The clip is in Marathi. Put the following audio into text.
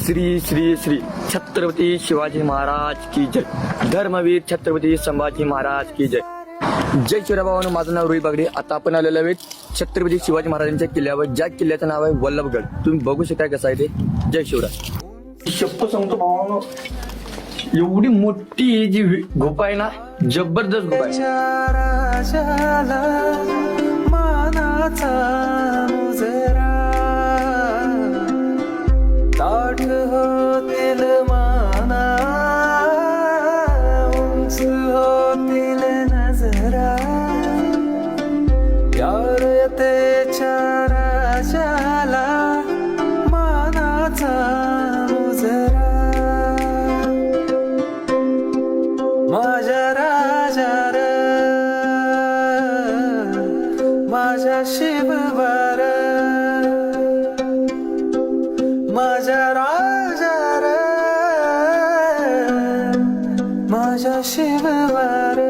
श्री श्री श्री छत्रपती शिवाजी महाराज की जय. धर्मवीर छत्रपती संभाजी महाराज की जय. जय शिवराय भावांनो, माझं नाव रोहित बागडे. आता आपण आलेलो आहे छत्रपती शिवाजी महाराजांच्या किल्ल्यावर. ज्या किल्ल्याचं नाव आहे वल्लभगड. तुम्ही बघू शकता कसं आहे ते. जय शिवराय. शप्प सांगतो भावांनो, एवढी मोठी जी गुफा आहे ना, जबरदस्त गुफा आहे. ताठ होतील माना, उंच होतील नजरा, यार त्याच्या राजाला मानाचा मुजरा. माझ्या राजा र, माझ्या शिवबार, माझ्या राजा रे, माझ्या शिववार.